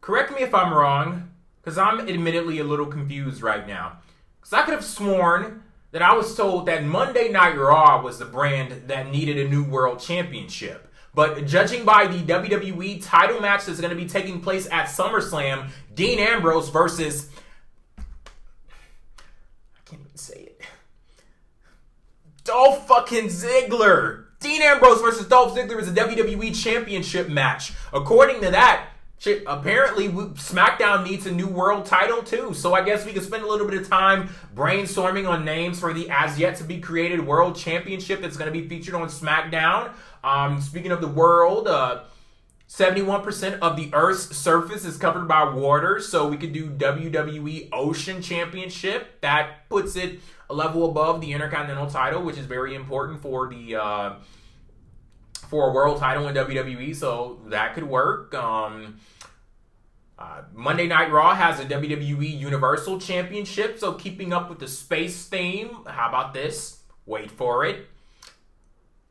correct me if I'm wrong, because I'm admittedly a little confused right now. Because I could have sworn that I was told that Monday Night Raw was the brand that needed a new world championship. But judging by the WWE title match that's going to be taking place at SummerSlam, Dean Ambrose versus... I can't even say it. Dolph fucking Ziggler. Dean Ambrose versus Dolph Ziggler is a WWE Championship match. According to that, apparently SmackDown needs a new world title too. So I guess we could spend a little bit of time brainstorming on names for the as yet to be created world championship that's going to be featured on SmackDown. Speaking of the world, 71% of the Earth's surface is covered by water, so we could do WWE Ocean Championship. That puts it a level above the Intercontinental title, which is very important for the for a world title in WWE, so that could work. Monday Night Raw has a WWE Universal Championship, so keeping up with the space theme, how about this? Wait for it.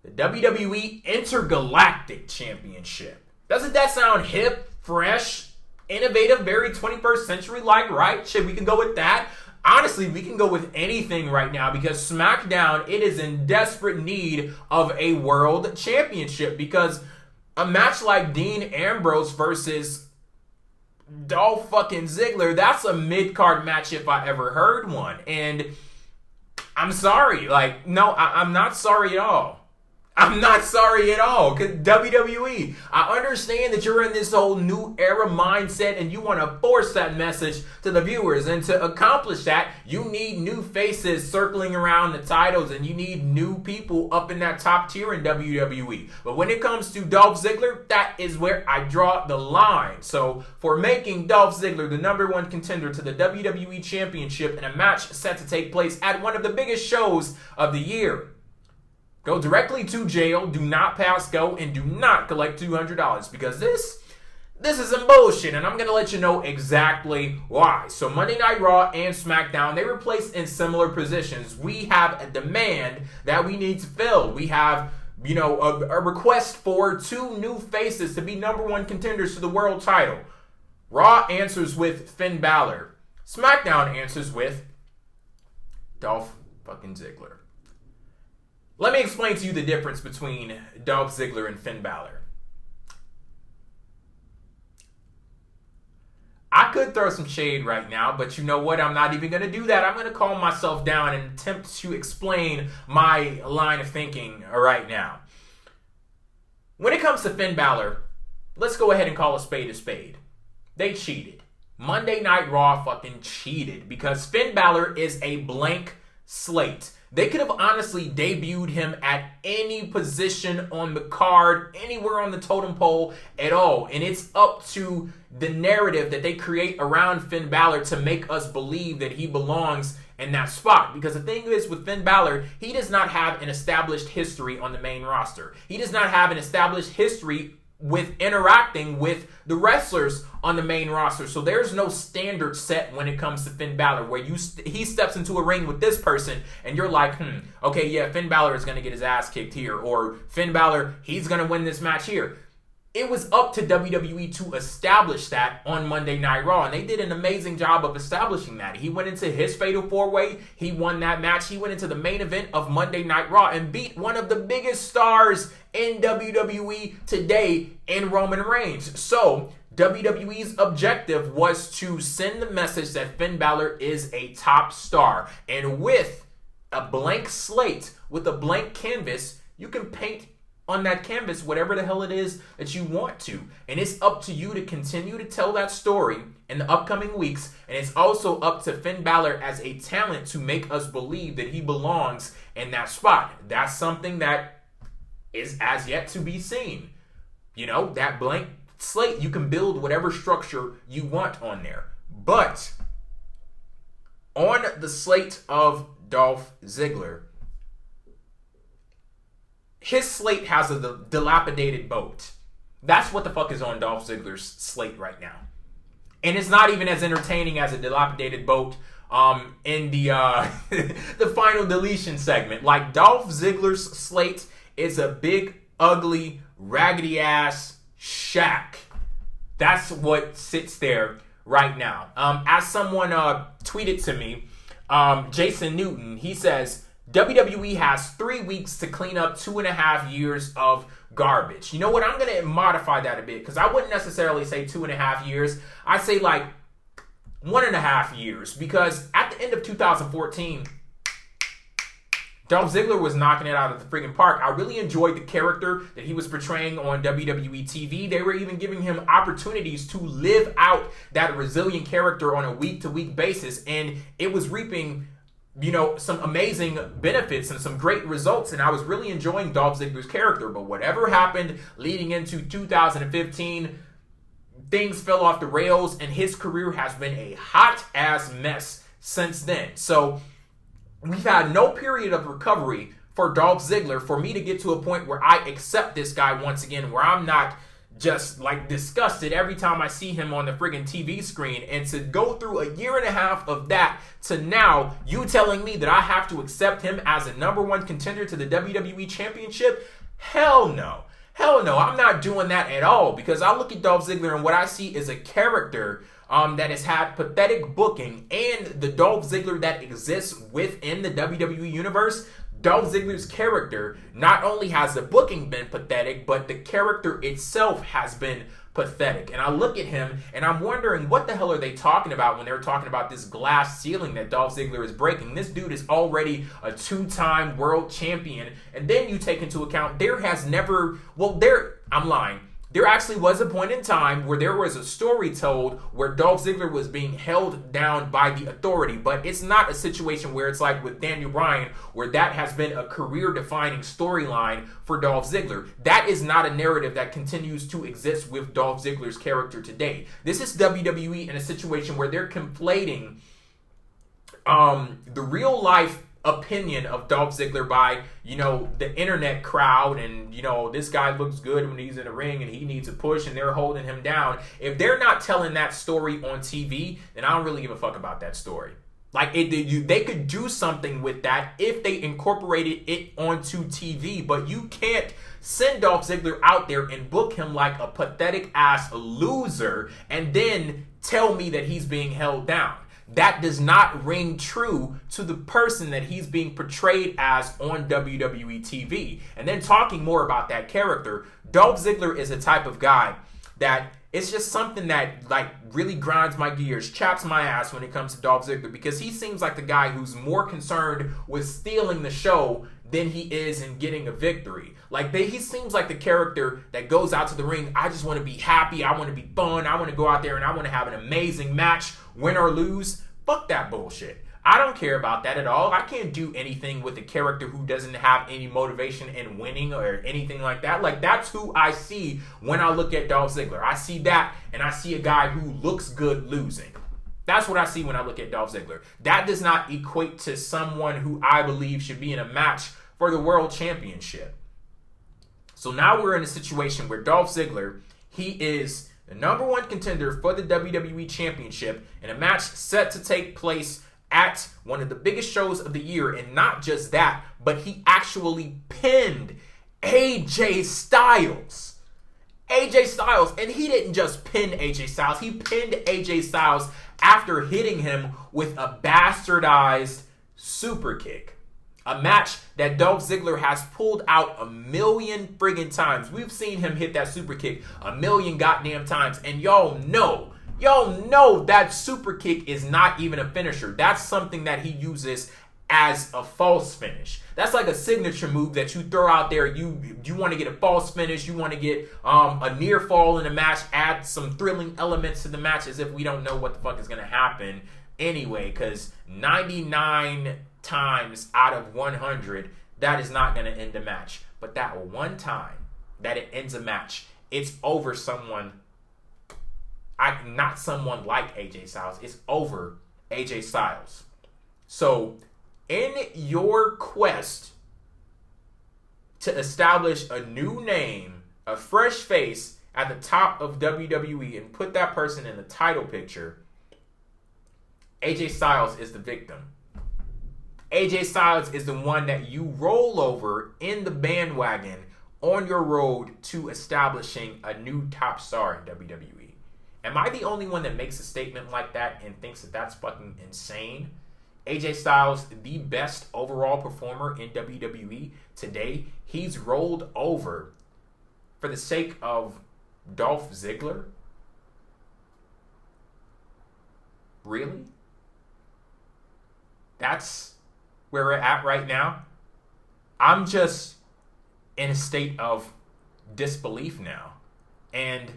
The WWE Intergalactic Championship. Doesn't that sound hip, fresh, innovative, very 21st century-like, right? Shit, we can go with that. Honestly, we can go with anything right now because SmackDown, it is in desperate need of a world championship because a match like Dean Ambrose versus Dolph fucking Ziggler, that's a mid-card match if I ever heard one. And I'm sorry. Like, no, I'm not sorry at all. I'm not sorry at all. Because WWE, I understand that you're in this whole new era mindset and you want to force that message to the viewers. And to accomplish that, you need new faces circling around the titles and you need new people up in that top tier in WWE. But when it comes to Dolph Ziggler, that is where I draw the line. So for making Dolph Ziggler the #1 contender to the WWE Championship in a match set to take place at one of the biggest shows of the year, go directly to jail, do not pass go, and do not collect $200 because this is some bullshit, and I'm going to let you know exactly why. So Monday Night Raw and SmackDown, they were placed in similar positions. We have a demand that we need to fill. We have, a request for 2 new faces to be #1 contenders to the world title. Raw answers with Finn Balor. SmackDown answers with Dolph fucking Ziggler. Let me explain to you the difference between Dolph Ziggler and Finn Balor. I could throw some shade right now, but you know what? I'm not even going to do that. I'm going to calm myself down and attempt to explain my line of thinking right now. When it comes to Finn Balor, let's go ahead and call a spade a spade. They cheated. Monday Night Raw fucking cheated because Finn Balor is a blank slate. They could have honestly debuted him at any position on the card, anywhere on the totem pole at all. And it's up to the narrative that they create around Finn Balor to make us believe that he belongs in that spot. Because the thing is with Finn Balor, he does not have an established history on the main roster. He does not have an established history with interacting with the wrestlers on the main roster. So there's no standard set when it comes to Finn Balor where he steps into a ring with this person and you're like, okay, yeah, Finn Balor is going to get his ass kicked here, or Finn Balor, he's going to win this match here. It was up to WWE to establish that on Monday Night Raw, and they did an amazing job of establishing that. He went into his Fatal 4-Way, he won that match, he went into the main event of Monday Night Raw and beat one of the biggest stars in WWE today in Roman Reigns. So WWE's objective was to send the message that Finn Balor is a top star, and with a blank slate, with a blank canvas, you can paint on that canvas whatever the hell it is that you want to. And it's up to you to continue to tell that story in the upcoming weeks. And it's also up to Finn Balor as a talent to make us believe that he belongs in that spot. That's something that is as yet to be seen. That blank slate, you can build whatever structure you want on there. But on the slate of Dolph Ziggler, his slate has a dilapidated boat. That's what the fuck is on Dolph Ziggler's slate right now. And it's not even as entertaining as a dilapidated boat in the the final deletion segment. Like, Dolph Ziggler's slate is a big, ugly, raggedy ass shack. That's what sits there right now. As someone tweeted to me, Jason Newton, he says, WWE has 3 weeks to clean up 2.5 years of garbage. You know what? I'm going to modify that a bit because I wouldn't necessarily say 2.5 years. I say like 1.5 years, because at the end of 2014, Dolph Ziggler was knocking it out of the freaking park. I really enjoyed the character that he was portraying on WWE TV. They were even giving him opportunities to live out that resilient character on a week-to-week basis, and it was reaping, you know, some amazing benefits and some great results, and I was really enjoying Dolph Ziggler's character. But whatever happened leading into 2015, things fell off the rails, and his career has been a hot-ass mess since then. So we've had no period of recovery for Dolph Ziggler for me to get to a point where I accept this guy once again, where I'm not just like disgusted every time I see him on the friggin' TV screen. And to go through a year and a half of that to now you telling me that I have to accept him as a #1 contender to the WWE Championship? Hell no. Hell no, I'm not doing that at all, because I look at Dolph Ziggler and what I see is a character that has had pathetic booking, and the Dolph Ziggler that exists within the WWE universe. Dolph Ziggler's character, not only has the booking been pathetic, but the character itself has been pathetic. And I look at him and I'm wondering, what the hell are they talking about when they're talking about this glass ceiling that Dolph Ziggler is breaking? This dude is already a 2-time world champion. And then you take into account I'm lying. There actually was a point in time where there was a story told where Dolph Ziggler was being held down by the authority, but it's not a situation where it's like with Daniel Bryan, where that has been a career-defining storyline for Dolph Ziggler. That is not a narrative that continues to exist with Dolph Ziggler's character today. This is WWE in a situation where they're conflating the real-life opinion of Dolph Ziggler by, you know, the internet crowd, and, you know, this guy looks good when he's in the ring and he needs a push and they're holding him down. If they're not telling that story on TV, then I don't really give a fuck about that story. Like, they could do something with that if they incorporated it onto TV, but you can't send Dolph Ziggler out there and book him like a pathetic ass loser and then tell me that he's being held down. That does not ring true to the person that he's being portrayed as on WWE TV. And then talking more about that character, Dolph Ziggler is a type of guy that it's just something that like really grinds my gears, chaps my ass when it comes to Dolph Ziggler, because he seems like the guy who's more concerned with stealing the show than he is in getting a victory. Like, he seems like the character that goes out to the ring, I just want to be happy, I want to be fun, I want to go out there and I want to have an amazing match, win or lose. Fuck that bullshit. I don't care about that at all. I can't do anything with a character who doesn't have any motivation in winning or anything like that. Like, that's who I see when I look at Dolph Ziggler. I see that, and I see a guy who looks good losing. That's what I see when I look at Dolph Ziggler. That does not equate to someone who I believe should be in a match for the World Championship. So now we're in a situation where Dolph Ziggler, he is the #1 contender for the WWE Championship in a match set to take place at one of the biggest shows of the year. And not just that, but he actually pinned AJ Styles. AJ Styles. And he didn't just pin AJ Styles. He pinned AJ Styles after hitting him with a bastardized super kick. A match that Dolph Ziggler has pulled out 1,000,000 friggin' times. We've seen him hit that super kick 1,000,000 goddamn times. And y'all know that super kick is not even a finisher. That's something that he uses as a false finish. That's like a signature move that you throw out there. You want to get a false finish. You want to get a near fall in a match. Add some thrilling elements to the match, as if we don't know what the fuck is going to happen anyway. Because 99 times out of 100, that is not going to end the match. But that one time that it ends a match, it's over someone, not someone like AJ Styles. It's over AJ Styles. So in your quest to establish a new name, a fresh face at the top of WWE and put that person in the title picture, AJ Styles is the victim. AJ Styles is the one that you roll over in the bandwagon on your road to establishing a new top star in WWE. Am I the only one that makes a statement like that and thinks that that's fucking insane? AJ Styles, the best overall performer in WWE today, he's rolled over for the sake of Dolph Ziggler? Really? That's where we're at right now? I'm just in a state of disbelief now. And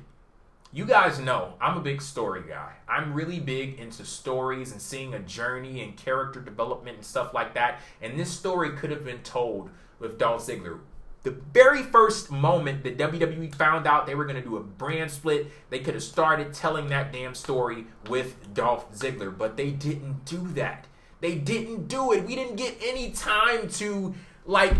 you guys know I'm a big story guy. I'm really big into stories and seeing a journey and character development and stuff like that. And this story could have been told with Dolph Ziggler. The very first moment that WWE found out they were going to do a brand split, they could have started telling that damn story with Dolph Ziggler. But they didn't do that. They didn't do it. We didn't get any time to, like,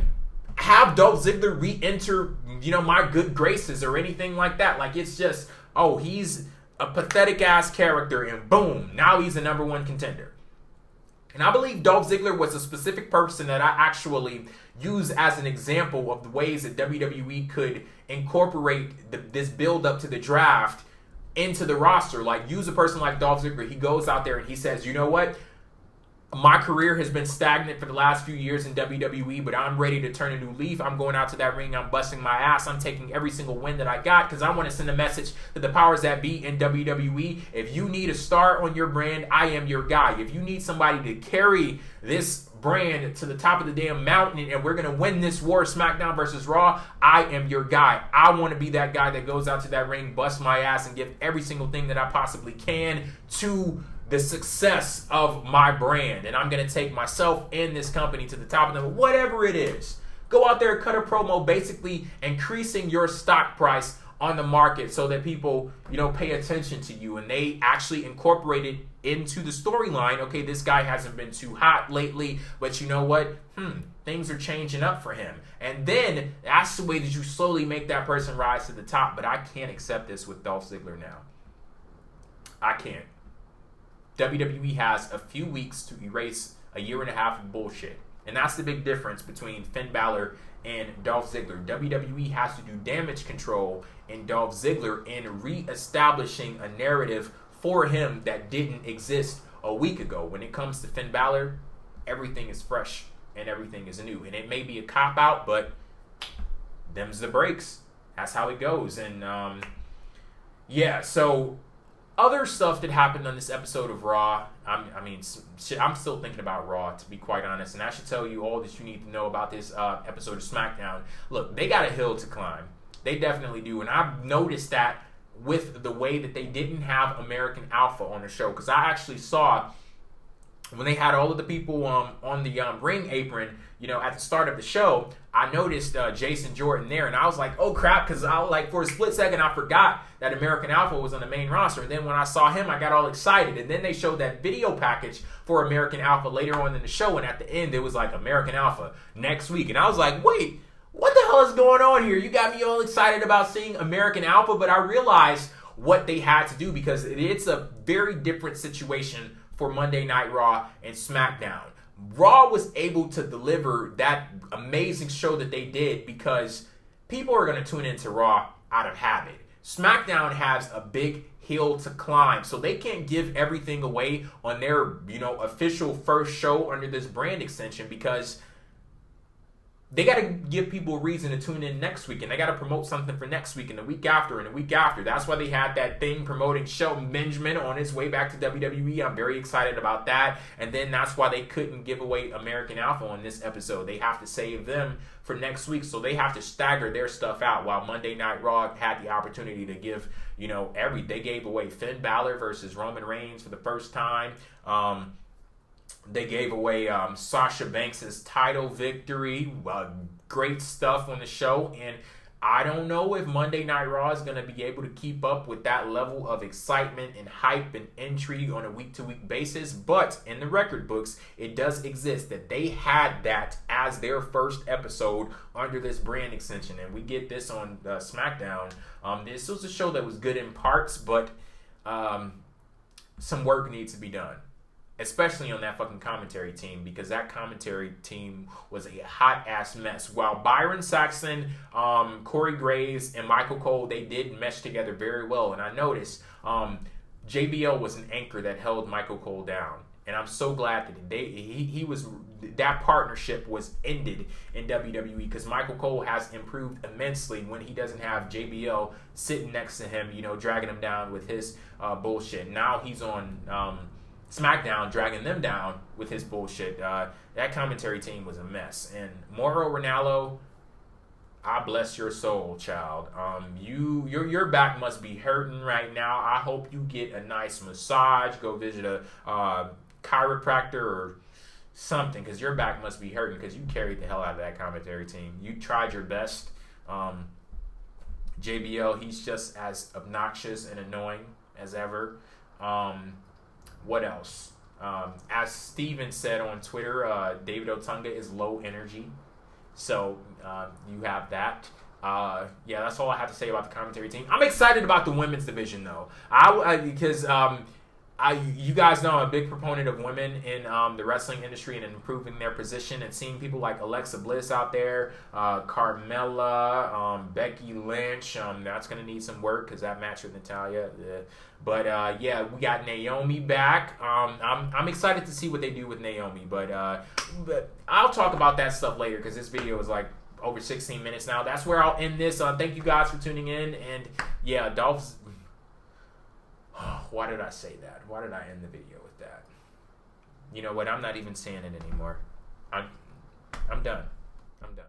have Dolph Ziggler re-enter, my good graces or anything like that. Like, it's just, oh, he's a pathetic-ass character, and boom, now he's a number one contender. And I believe Dolph Ziggler was a specific person that I actually use as an example of the ways that WWE could incorporate this build-up to the draft into the roster. Like, use a person like Dolph Ziggler. He goes out there and he says, you know what? My career has been stagnant for the last few years in WWE, but I'm ready to turn a new leaf. I'm going out to that ring. I'm busting my ass. I'm taking every single win that I got because I want to send a message to the powers that be in WWE. If you need a star on your brand, I am your guy. If you need somebody to carry this brand to the top of the damn mountain and we're going to win this war, SmackDown versus Raw, I am your guy. I want to be that guy that goes out to that ring, bust my ass, and give every single thing that I possibly can to the success of my brand. And I'm going to take myself and this company to the top of them, whatever it is. Go out there, cut a promo, basically increasing your stock price on the market so that people, pay attention to you. And they actually incorporate it into the storyline. Okay, this guy hasn't been too hot lately, but you know what? Things are changing up for him. And then that's the way that you slowly make that person rise to the top. But I can't accept this with Dolph Ziggler now. I can't. WWE has a few weeks to erase a year and a half of bullshit. And that's the big difference between Finn Balor and Dolph Ziggler. WWE has to do damage control in Dolph Ziggler and re-establishing a narrative for him that didn't exist a week ago. When it comes to Finn Balor, everything is fresh and everything is new. And it may be a cop-out, but them's the breaks. That's how it goes. And, so other stuff that happened on this episode of Raw, I'm still thinking about Raw, to be quite honest, and I should tell you all that you need to know about this episode of SmackDown. Look, they got a hill to climb. They definitely do, and I've noticed that with the way that they didn't have American Alpha on the show, because I actually saw when they had all of the people on the ring apron, at the start of the show, I noticed Jason Jordan there, and I was like, oh crap, because for a split second, I forgot that American Alpha was on the main roster, and then when I saw him, I got all excited, and then they showed that video package for American Alpha later on in the show, and at the end, it was like American Alpha next week, and I was like, wait, what the hell is going on here? You got me all excited about seeing American Alpha, but I realized what they had to do, because it's a very different situation for Monday Night Raw and SmackDown. Raw was able to deliver that amazing show that they did because people are going to tune into Raw out of habit. SmackDown has a big hill to climb, so they can't give everything away on their, official first show under this brand extension, because they got to give people a reason to tune in next week, and they got to promote something for next week and the week after and the week after. That's why they had that thing promoting Shelton Benjamin on his way back to WWE. I'm very excited about that. And then that's why they couldn't give away American Alpha on this episode. They have to save them for next week, so they have to stagger their stuff out, while Monday Night Raw had the opportunity to give, they gave away Finn Balor versus Roman Reigns for the first time. They gave away Sasha Banks' title victory. Great stuff on the show. And I don't know if Monday Night Raw is going to be able to keep up with that level of excitement and hype and intrigue on a week-to-week basis. But in the record books, it does exist that they had that as their first episode under this brand extension. And we get this on SmackDown. This was a show that was good in parts, but some work needs to be done. especially on that fucking commentary team, because that commentary team was a hot-ass mess. While Byron Saxton, Corey Graves, and Michael Cole, they did mesh together very well. And I noticed JBL was an anchor that held Michael Cole down. And I'm so glad that that partnership was ended in WWE, because Michael Cole has improved immensely when he doesn't have JBL sitting next to him, dragging him down with his bullshit. Now he's on SmackDown dragging them down with his bullshit. That commentary team was a mess. And Mauro Ranallo, I bless your soul, child. Your back must be hurting right now. I hope you get a nice massage. Go visit a chiropractor or something, because your back must be hurting, because you carried the hell out of that commentary team. You tried your best. JBL, he's just as obnoxious and annoying as ever. What else? As Steven said on Twitter, David Otunga is low energy. So you have that. Yeah, that's all I have to say about the commentary team. I'm excited about the women's division, though. Because you guys know I'm a big proponent of women in the wrestling industry and improving their position, and seeing people like Alexa Bliss out there, Carmella, Becky Lynch. That's going to need some work, because that match with Natalya. But yeah, we got Naomi back. I'm excited to see what they do with Naomi. But I'll talk about that stuff later, because this video is like over 16 minutes now. That's where I'll end this. Thank you guys for tuning in. And yeah, Dolph's... Why did I say that? Why did I end the video with that? You know what? I'm not even saying it anymore. I'm done. I'm done.